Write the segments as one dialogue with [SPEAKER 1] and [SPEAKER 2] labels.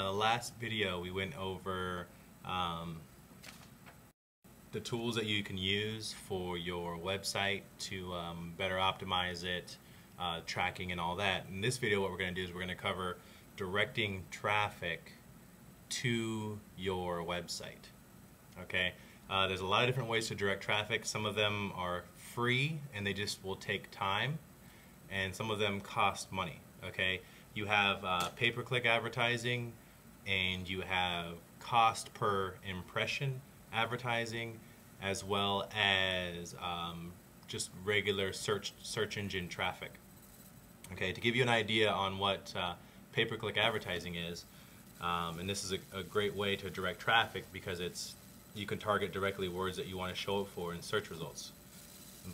[SPEAKER 1] Last video we went over the tools that you can use for your website to better optimize it, tracking and all that. In this video what we're going to do is we're going to cover directing traffic to your website. Okay, there's a lot of different ways to direct traffic. Some of them are free and they just will take time, and some of them cost money. Okay, you have pay-per-click advertising, and you have cost per impression advertising, as well as just regular search engine traffic. Okay, to give you an idea on what pay-per-click advertising is, and this is a great way to direct traffic because you can target directly words that you want to show up for in search results.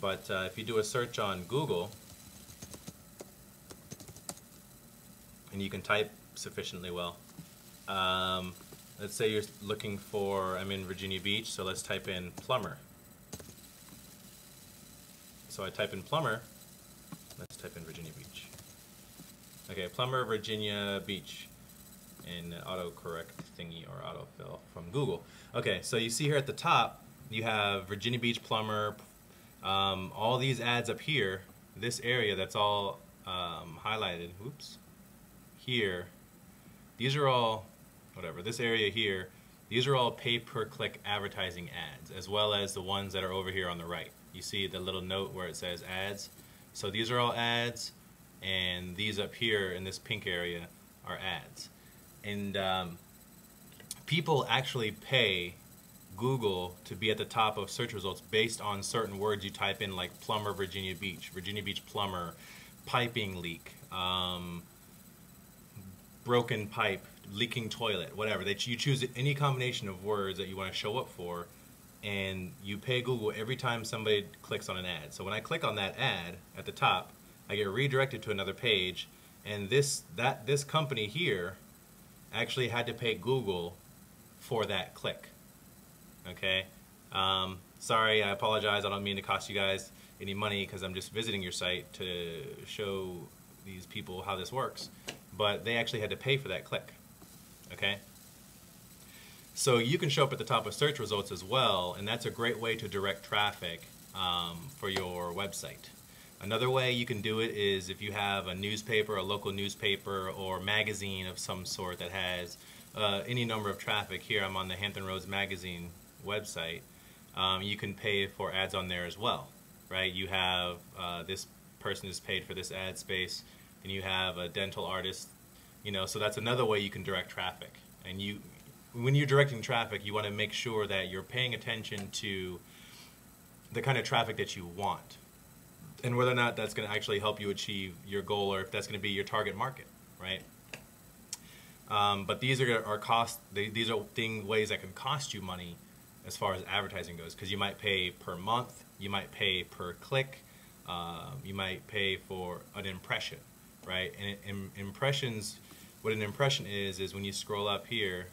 [SPEAKER 1] But if you do a search on Google and you can type sufficiently well, let's say you're looking for, I'm in Virginia Beach, so let's type in plumber. So I type in plumber, let's type in Virginia Beach. Okay, plumber, Virginia Beach, in autocorrect thingy or autofill from Google. Okay, so you see here at the top, you have Virginia Beach plumber, all these ads up here, this area that's all highlighted, oops, here, these are all, whatever, this area here, these are all pay-per-click advertising ads, as well as the ones that are over here on the right. You see the little note where it says ads? So these are all ads, and these up here in this pink area are ads. And people actually pay Google to be at the top of search results based on certain words you type in, like plumber, Virginia Beach plumber, piping leak, broken pipe, leaking toilet, whatever. You choose any combination of words that you want to show up for, and you pay Google every time somebody clicks on an ad. So when I click on that ad at the top, I get redirected to another page, and this company here actually had to pay Google for that click. Okay, sorry, I apologize. I don't mean to cost you guys any money because I'm just visiting your site to show these people how this works, but they actually had to pay for that click. Okay, so you can show up at the top of search results as well, and that's a great way to direct traffic for your website. Another way you can do it is if you have a newspaper, a local newspaper or magazine of some sort that has any number of traffic. Here I'm on the Hampton Roads Magazine website. You can pay for ads on there as well, right? You have this person is paid for this ad space, and you have a dental artist, you know, so that's another way you can direct traffic. And when you're directing traffic, you want to make sure that you're paying attention to the kind of traffic that you want, and whether or not that's going to actually help you achieve your goal, or if that's going to be your target market, right? But these are these are ways that can cost you money as far as advertising goes, because you might pay per month, you might pay per click, you might pay for an impression, right? And impressions, what an impression is when you scroll up here,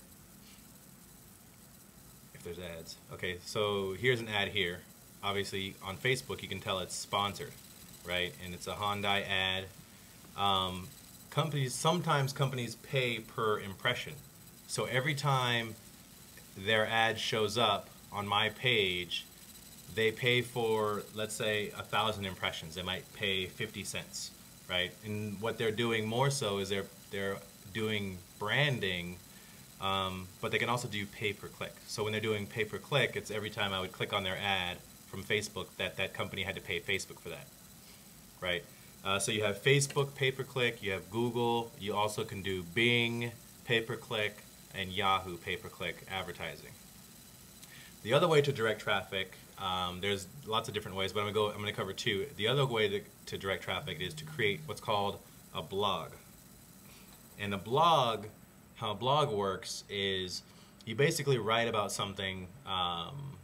[SPEAKER 1] if there's ads. Okay, so here's an ad here. Obviously on Facebook you can tell it's sponsored, right? And it's a Hyundai ad. Sometimes companies pay per impression. So every time their ad shows up on my page, they pay for, let's say, 1,000 impressions. They might pay 50 cents, right? And what they're doing more so is they're doing branding, but they can also do pay-per-click. So when they're doing pay-per-click, it's every time I would click on their ad from Facebook that company had to pay Facebook for that, right? So you have Facebook pay-per-click, you have Google, you also can do Bing pay-per-click, and Yahoo pay-per-click advertising. The other way to direct traffic, there's lots of different ways, but I'm going to cover two. The other way to direct traffic is to create what's called a blog. And a blog, how a blog works is you basically write about something on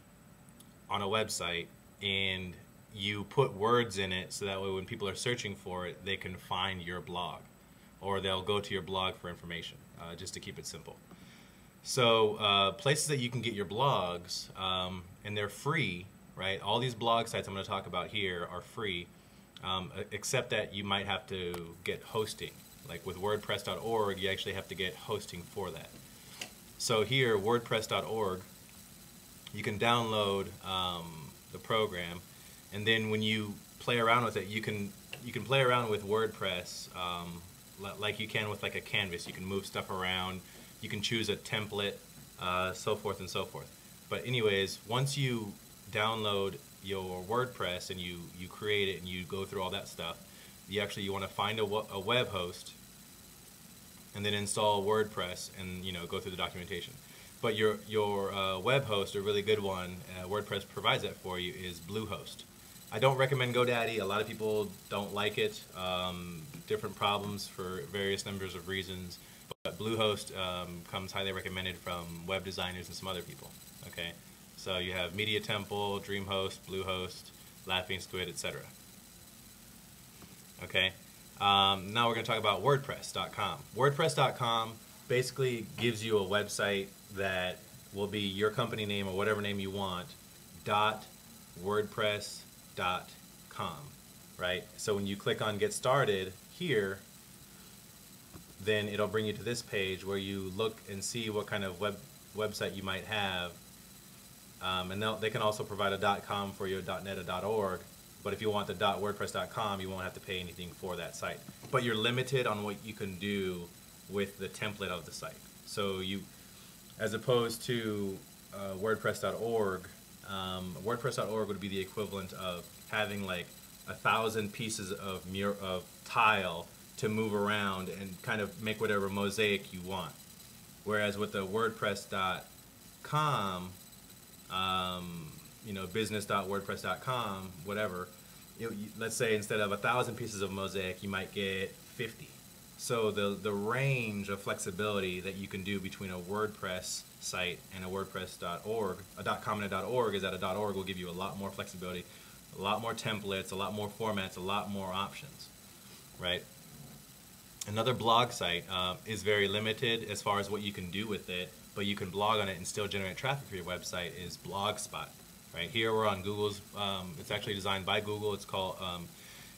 [SPEAKER 1] a website, and you put words in it so that way when people are searching for it, they can find your blog, or they'll go to your blog for information, just to keep it simple. So places that you can get your blogs, and they're free, right? All these blog sites I'm going to talk about here are free, except that you might have to get hosting, Like with WordPress.org, you actually have to get hosting for that. So here, WordPress.org, you can download the program, and then when you play around with it, you can play around with WordPress like you can with like a canvas. You can move stuff around, you can choose a template, so forth and so forth. But anyways, once you download your WordPress and you create it and you go through all that stuff, you want to find a web host and then install WordPress and go through the documentation. But your web host, a really good one, WordPress provides that for you, is Bluehost. I don't recommend GoDaddy. A lot of people don't like it. Different problems for various numbers of reasons. But Bluehost comes highly recommended from web designers and some other people. Okay, so you have Media Temple, DreamHost, Bluehost, Laughing Squid, etc. Okay, now we're going to talk about WordPress.com. WordPress.com basically gives you a website that will be your company name or whatever name you want, .wordpress.com, right? So when you click on Get Started here, then it'll bring you to this page where you look and see what kind of website you might have, and they can also provide a .com for your .net or .org. But if you want the .wordpress.com, you won't have to pay anything for that site. But you're limited on what you can do with the template of the site. So as opposed to WordPress.org, WordPress.org would be the equivalent of having like 1,000 pieces of tile to move around and kind of make whatever mosaic you want. Whereas with the WordPress.com, business.wordpress.com, whatever, let's say instead of 1,000 pieces of mosaic, you might get 50. So the range of flexibility that you can do between a WordPress site and a WordPress.org, a .com and a .org, is that a .org will give you a lot more flexibility, a lot more templates, a lot more formats, a lot more options, right? Another blog site is very limited as far as what you can do with it, but you can blog on it and still generate traffic for your website, is Blogspot. Right here we're on Google's, it's actually designed by Google. It's called,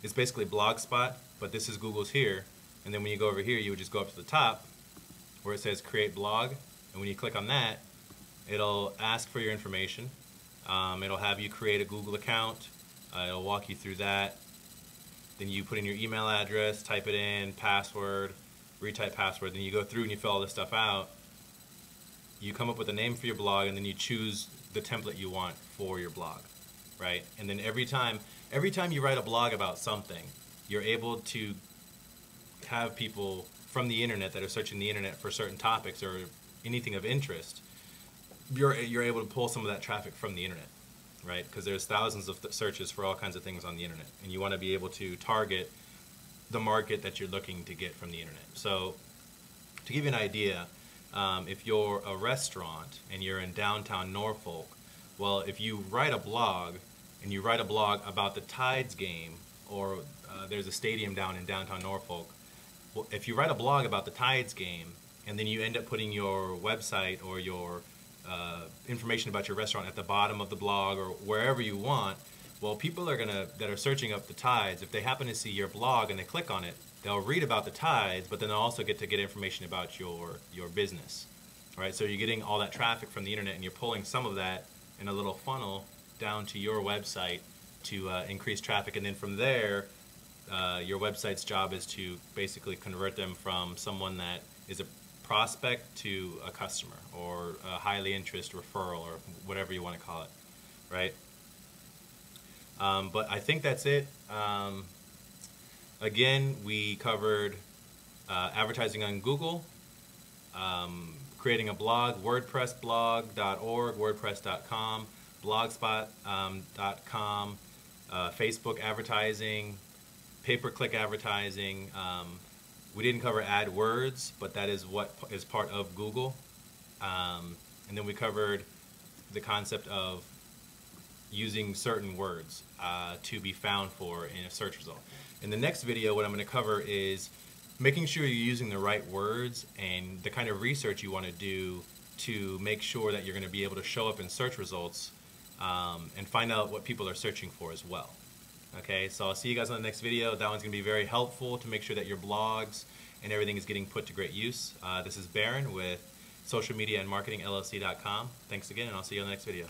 [SPEAKER 1] it's basically Blogspot, but this is Google's here. And then when you go over here, you would just go up to the top where it says Create Blog. And when you click on that, it'll ask for your information. It'll have you create a Google account. It'll walk you through that. Then you put in your email address, type it in, password, retype password. Then you go through and you fill all this stuff out. You come up with a name for your blog, and then you choose the template you want for your blog, right? And then every time you write a blog about something, you're able to have people from the internet that are searching the internet for certain topics or anything of interest. You're able to pull some of that traffic from the internet, right? Because there's thousands of searches for all kinds of things on the internet, and you want to be able to target the market that you're looking to get from the internet. So to give you an idea, if you're a restaurant and you're in downtown Norfolk, well, if you write a blog and you write a blog about the Tides game, or there's a stadium down in downtown Norfolk, well, if you write a blog about the Tides game and then you end up putting your website or your information about your restaurant at the bottom of the blog or wherever you want, well, people that are searching up the Tides, if they happen to see your blog and they click on it, they'll read about the Tides, but then they'll also get information about your business, right? So you're getting all that traffic from the internet, and you're pulling some of that in a little funnel down to your website to increase traffic, and then from there, your website's job is to basically convert them from someone that is a prospect to a customer, or a highly interest referral, or whatever you want to call it, right? But I think that's it. Again, we covered advertising on Google, creating a blog, WordPressblog.org, WordPress.com, Blogspot.com, Facebook advertising, pay-per-click advertising. We didn't cover AdWords, but that is what is part of Google. And then we covered the concept of using certain words to be found for in a search result. In the next video, what I'm going to cover is making sure you're using the right words and the kind of research you want to do to make sure that you're going to be able to show up in search results and find out what people are searching for as well. Okay, so I'll see you guys on the next video. That one's going to be very helpful to make sure that your blogs and everything is getting put to great use. This is Baron with Social Media and Marketing LLC.com. Thanks again, and I'll see you on the next video.